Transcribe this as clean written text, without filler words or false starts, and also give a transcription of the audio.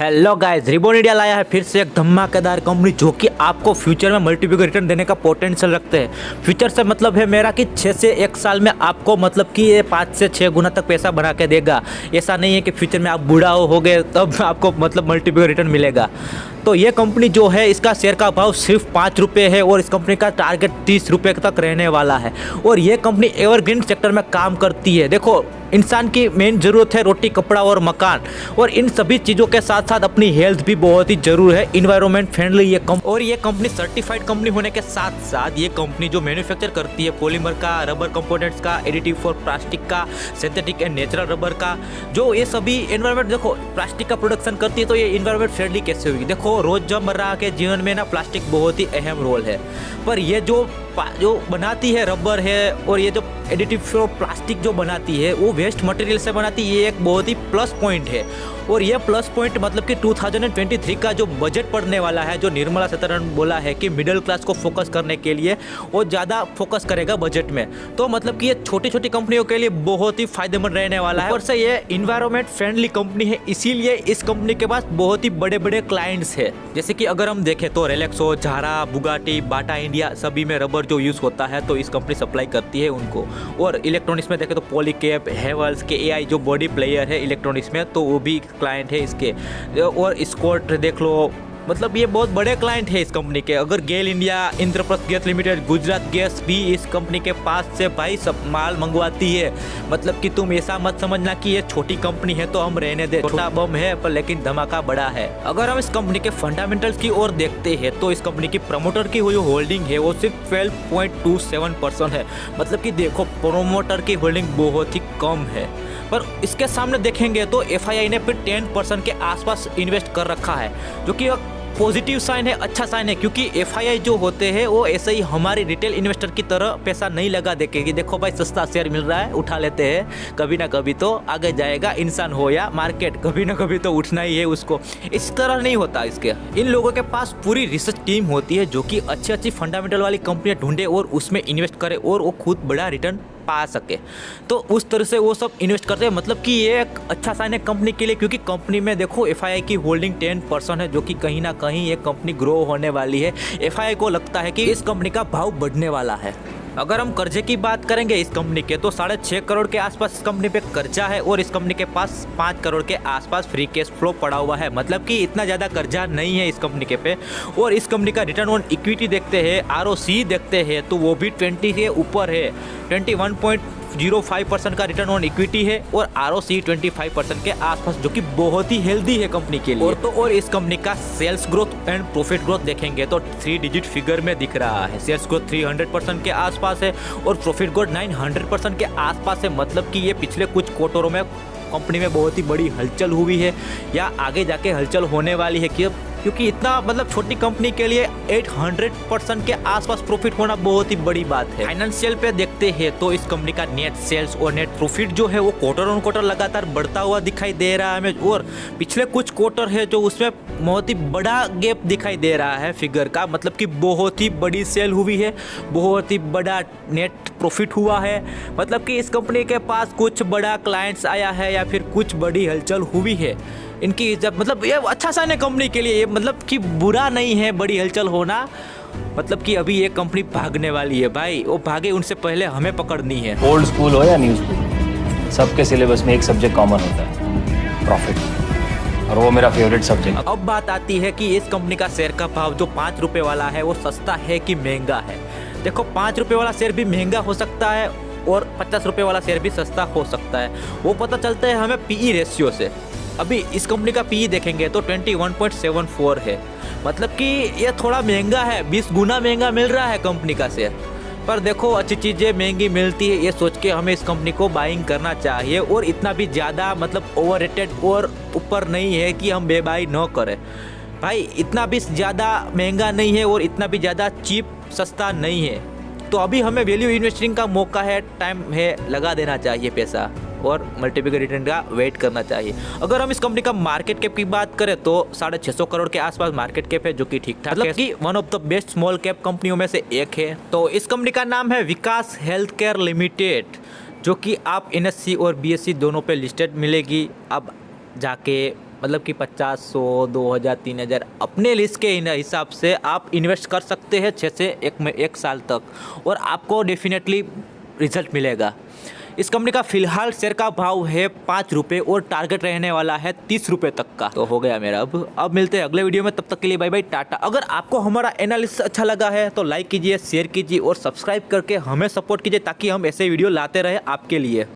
Hello guys, ribbon India लाया है फिर से एक धमाकेदार कंपनी जो कि आपको फ्यूचर में मल्टीपल रिटर्न देने का पोटेंशियल रखते हैं। फ्यूचर से मतलब है मेरा कि 6 से 1 साल में आपको मतलब कि ये 5 से 6 गुना तक पैसा बना के देगा। ऐसा नहीं है कि फ्यूचर में आप बूढ़ा हो गए तब आपको मतलब मल्टीपल रिटर्न मिलेगा। तो ये कंपनी जो है इसका शेयर का भाव सिर्फ 5 रुपये है और इस कंपनी का टारगेट 30 रुपये तक रहने वाला है। और ये कंपनी एवरग्रीन सेक्टर में काम करती है। देखो, इंसान की मेन ज़रूरत है रोटी, कपड़ा और मकान, और इन सभी चीज़ों के साथ साथ अपनी हेल्थ भी बहुत ही जरूर है। इन्वायरमेंट फ्रेंडली ये कंपनी सर्टिफाइड कंपनी होने के साथ साथ ये कंपनी जो मैन्युफैक्चर करती है पॉलीमर का, रबर कंपोनेंट्स का, एडिटिव फॉर प्लास्टिक का, सिंथेटिक एंड नेचुरल रबर का, जो ये सभी इन्वायरमेंट, देखो प्लास्टिक का प्रोडक्शन करती है तो ये इन्वायरमेंट फ्रेंडली कैसे होगी। देखो, रोजमर्रा के जीवन में ना प्लास्टिक बहुत ही अहम रोल है, पर ये जो बनाती है रबर है और ये जो एडिटिव फॉर प्लास्टिक जो बनाती है वो वेस्ट मटेरियल से बनाती है। ये एक बहुत ही प्लस पॉइंट है। और ये प्लस पॉइंट मतलब कि 2023 का जो बजट पड़ने वाला है, जो निर्मला सीतारमण बोला है कि मिडिल क्लास को फोकस करने के लिए वो ज़्यादा फोकस करेगा बजट में, तो मतलब कि ये छोटी छोटी कंपनियों के लिए बहुत ही फायदेमंद रहने वाला है। और से ये इन्वायरमेंट फ्रेंडली कंपनी है, इसीलिए इस कंपनी के पास बहुत ही बड़े बड़े क्लाइंट्स है। जैसे कि अगर हम देखें तो रिलैक्सो, झारा, बुगाटी, बाटा इंडिया सभी में रबर जो यूज़ होता है तो इस कंपनी सप्लाई करती है उनको। और इलेक्ट्रॉनिक्स में देखें तो पॉलीकैब, हेवल्स, KAI जो बॉडी प्लेयर है इलेक्ट्रॉनिक्स में तो वो भी क्लाइंट है इसके। और स्कॉट देख लो, मतलब ये बहुत बड़े क्लाइंट है इस कंपनी के। अगर GAIL India, Indraprastha gas limited, Gujarat gas भी इस कंपनी के पास से भाई सब माल मंगवाती है। मतलब कि तुम ऐसा मत समझना कि ये छोटी कंपनी है तो हम रहने दे, छोटा बम है पर लेकिन धमाका बड़ा है। अगर हम इस कंपनी के फंडामेंटल्स की ओर देखते हैं तो इस कंपनी की प्रमोटर की हुई होल्डिंग है वो सिर्फ 12.27% है। मतलब कि देखो, प्रमोटर की होल्डिंग बहुत ही कम है। पर इसके सामने देखेंगे तो FII ने फिर 10% के आसपास इन्वेस्ट कर रखा है, जो कि पॉजिटिव साइन है, अच्छा साइन है। क्योंकि FII जो होते हैं वो ऐसे ही हमारी रिटेल इन्वेस्टर की तरह पैसा नहीं लगा देखे कि देखो भाई सस्ता शेयर मिल रहा है उठा लेते हैं, कभी ना कभी तो आगे जाएगा, इंसान हो या मार्केट कभी ना कभी तो उठना ही है उसको। इस तरह नहीं होता इसके। इन लोगों के पास पूरी रिसर्च टीम होती है जो कि अच्छी अच्छी फंडामेंटल वाली कंपनियां ढूंढे और उसमें इन्वेस्ट करे और वो खुद बड़ा रिटर्न पा सके। तो उस तरह से वो सब इन्वेस्ट करते हैं। मतलब कि ये एक अच्छा साइन है कंपनी के लिए, क्योंकि कंपनी में देखो FII की होल्डिंग 10% है, जो कि कहीं ना कहीं ये कंपनी ग्रो होने वाली है। FII को लगता है कि इस कंपनी का भाव बढ़ने वाला है। अगर हम कर्जे की बात करेंगे इस कंपनी के तो 6.5 करोड़ के आसपास इस कंपनी पे कर्जा है और इस कंपनी के पास 5 करोड़ के आसपास फ्री कैश फ्लो पड़ा हुआ है। मतलब कि इतना ज़्यादा कर्जा नहीं है इस कंपनी के पे। और इस कंपनी का रिटर्न ऑन इक्विटी देखते हैं, ROC देखते हैं तो वो भी 20 के ऊपर है। 21.05% का रिटर्न ऑन इक्विटी है और ROC 25% के आसपास, जो कि बहुत ही हेल्दी है कंपनी के लिए। और इस कंपनी का sales growth and profit growth देखेंगे तो 3 डिजिट फिगर में दिख रहा है। सेल्स ग्रोथ 300% के आसपास है और प्रॉफिट ग्रोथ 900% के आसपास है। मतलब कि ये पिछले कुछ क्वार्टरों में कंपनी में बहुत ही बड़ी हलचल हुई है या आगे जाके हलचल होने वाली है, क्योंकि इतना मतलब छोटी कंपनी के लिए 800% के आसपास प्रॉफिट होना बहुत ही बड़ी बात है। फाइनेंशियल पे देखते हैं तो इस कंपनी का नेट सेल्स और नेट प्रॉफिट जो है वो क्वार्टर ऑन क्वार्टर लगातार बढ़ता हुआ दिखाई दे रहा है हमें। और पिछले कुछ क्वार्टर है जो उसमें बहुत ही बड़ा गैप दिखाई दे रहा है फिगर का। मतलब कि बहुत ही बड़ी सेल हुई है, बहुत ही बड़ा नेट प्रॉफिट हुआ है। मतलब कि इस कंपनी के पास कुछ बड़ा क्लाइंट्स आया है या फिर कुछ बड़ी हलचल हुई है इनकी। जब मतलब ये अच्छा साइन है कंपनी के लिए, ये मतलब कि बुरा नहीं है बड़ी हलचल होना। मतलब कि अभी ये कंपनी भागने वाली है भाई, वो भागे उनसे पहले हमें पकड़नी है। ओल्ड स्कूल हो या न्यू स्कूल, सबके सिलेबस में एक सब्जेक्ट कॉमन होता है, प्रॉफिट, और वो मेरा फेवरेट सब्जेक्ट। अब बात आती है कि इस कंपनी का शेयर का भाव जो 5 रुपये वाला है वो सस्ता है कि महंगा है। देखो, 5 रुपये वाला शेयर भी महंगा हो सकता है और 50 रुपये वाला शेयर भी सस्ता हो सकता है। वो पता चलता है हमें PE रेशियो से। अभी इस कंपनी का PE देखेंगे तो 21.74 है। मतलब कि ये थोड़ा महंगा है, 20 गुना महंगा मिल रहा है कंपनी का शेयर। पर देखो, अच्छी चीज़ें महंगी मिलती है ये सोच के हमें इस कंपनी को बाइंग करना चाहिए। और इतना भी ज़्यादा मतलब ओवररेटेड और ऊपर नहीं है कि हम बेबाई न करें भाई। इतना भी ज़्यादा महंगा नहीं है और इतना भी ज़्यादा चीप सस्ता नहीं है। तो अभी हमें वैल्यू इन्वेस्टिंग का मौका है, टाइम है, लगा देना चाहिए पैसा और मल्टीपल रिटर्न का वेट करना चाहिए। अगर हम इस कंपनी का मार्केट कैप की बात करें तो 650 करोड़ के आसपास मार्केट कैप है, जो कि ठीक ठाक है, कि one of the best small cap कंपनियों में से एक है। तो इस कंपनी का नाम है विकास हेल्थ केयर लिमिटेड, जो कि आप NSE और BSE दोनों पे लिस्टेड मिलेगी। अब जाके मतलब कि 50, 100, 2000, 3000 अपने लिस्ट के हिसाब से आप इन्वेस्ट कर सकते हैं 6 से 1 साल तक और आपको डेफिनेटली रिजल्ट मिलेगा। इस कंपनी का फिलहाल शेयर का भाव है 5 रुपये और टारगेट रहने वाला है 30 रुपये तक का। तो हो गया मेरा। अब मिलते हैं अगले वीडियो में, तब तक के लिए बाय बाय, टाटा। अगर आपको हमारा एनालिसिस अच्छा लगा है तो लाइक कीजिए, शेयर कीजिए और सब्सक्राइब करके हमें सपोर्ट कीजिए ताकि हम ऐसे वीडियो लाते रहे आपके लिए।